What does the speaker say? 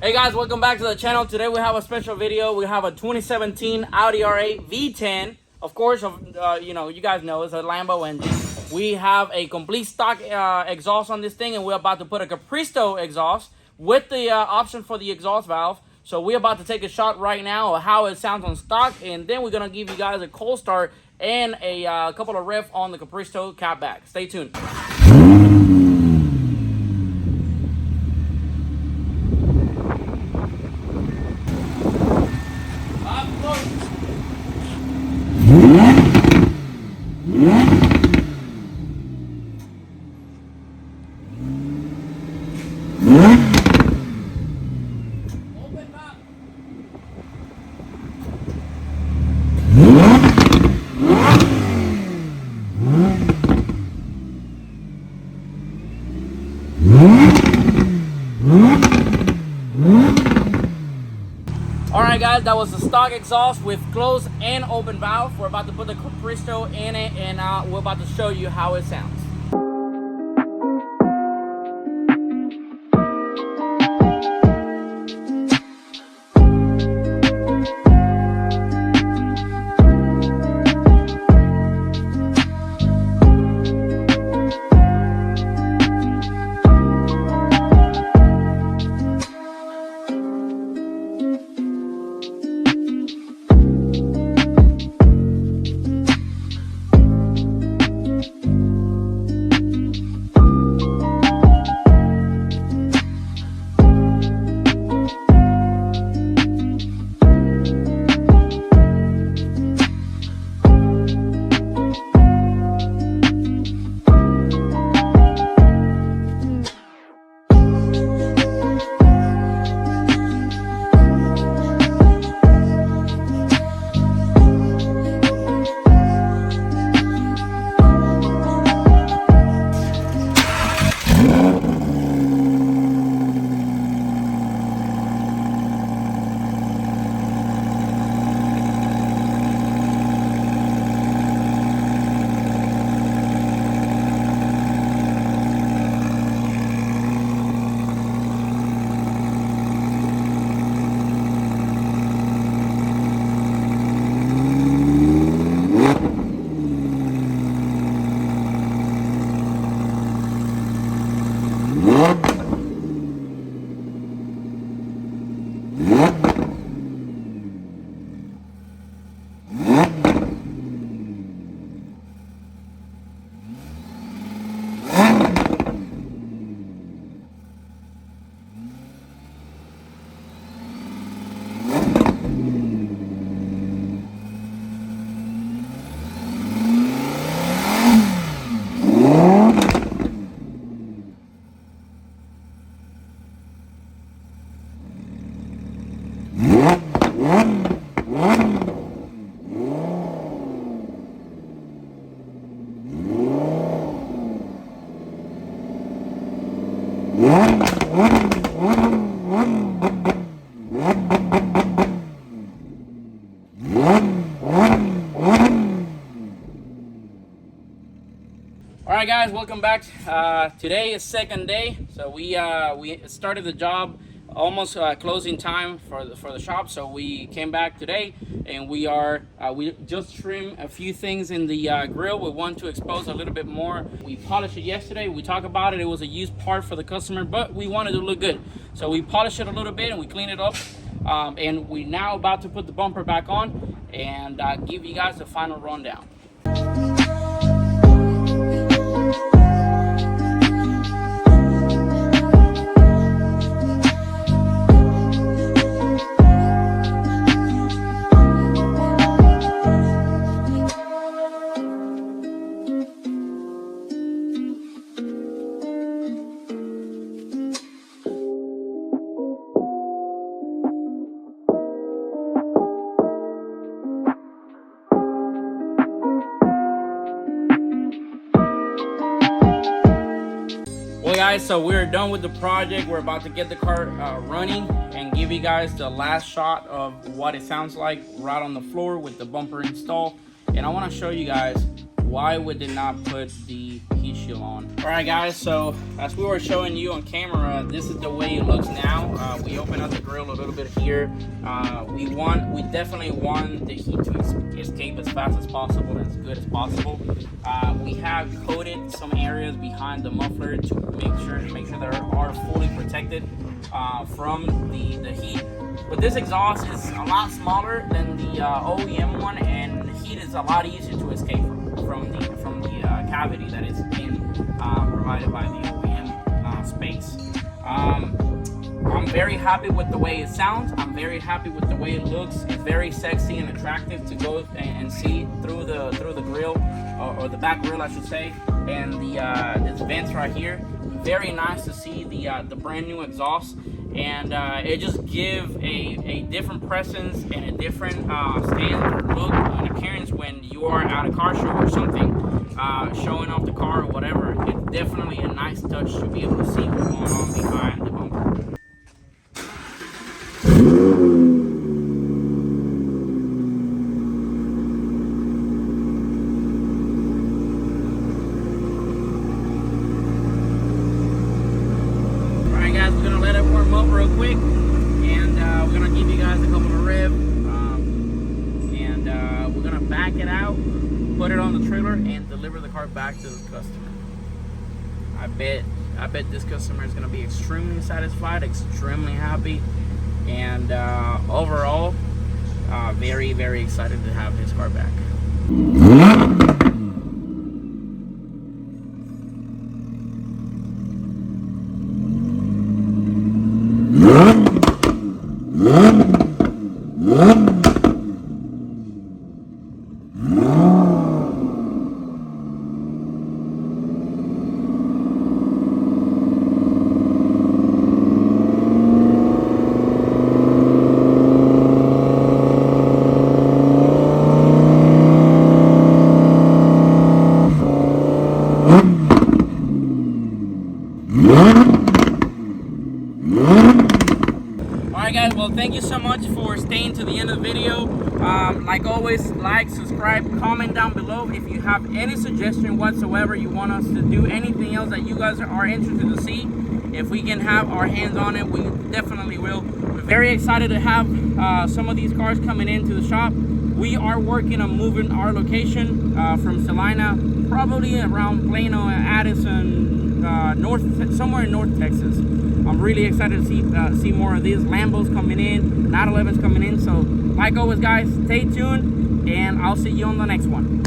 Hey guys, welcome back to the channel. Today we have a special video. We have a 2017 Audi R8 V10. Of course, you guys know it's a Lambo engine. We have a complete stock exhaust on this thing, and we're about to put a Capristo exhaust with the option for the exhaust valve. So we're about to take a shot right now of how it sounds on stock, and then we're gonna give you guys a cold start and a couple of riff on the Capristo catback. Stay tuned. Alright guys, that was the stock exhaust with closed and open valve. We're about to put the Capristo in it, and we're about to show you how it sounds. Alright guys, welcome back. Today is second day, so we started the job almost closing time for the shop, so we came back today, and we just trimmed a few things in the grill. We want to expose a little bit more. We polished it yesterday. We talked about it. It was a used part for the customer, but we wanted to look good, so we polished it a little bit and we cleaned it up, and we're now about to put the bumper back on and give you guys the final rundown. Well guys, so we're done with the project. We're about to get the car running and give you guys the last shot of what it sounds like right on the floor with the bumper install. And I want to show you guys why we did not put the heat shield on. All right guys, so as we were showing you on camera, this is the way it looks now. We open up the grill a little bit here. We definitely want the heat to escape as fast as possible and as good as possible. We have coated some areas behind the muffler to make sure they are fully protected from the heat. But this exhaust is a lot smaller than the OEM one, and the heat is a lot easier to escape from the cavity that is being provided by the OEM space. I'm very happy with the way it sounds. I'm very happy with the way it looks. It's very sexy and attractive to go and see through the grill, or the back grill I should say, and the vents right here. Very nice to see the brand new exhaust, and it just gives a different presence and a different stand or look and appearance when you are at a car show or something, showing off the car or whatever. It's definitely a nice touch to be able to see what's going on behind the bumper. We're gonna let it warm up real quick, and we're gonna give you guys a couple of revs, and we're gonna back it out, put it on the trailer, and deliver the car back to the customer. I bet this customer is gonna be extremely satisfied, extremely happy, and overall very, very excited to have his car back. Alright guys, well thank you so much for staying to the end of the video. Like always, like, subscribe, comment down below if you have any suggestion whatsoever you want us to do, anything else that you guys are interested to see. If we can have our hands on it, we definitely will. We're very excited to have some of these cars coming into the shop. We are working on moving our location from Salina, probably around Plano, Addison, somewhere in North Texas. I'm really excited to see more of these Lambos coming in, 911s coming in. So like always guys, stay tuned, and I'll see you on the next one.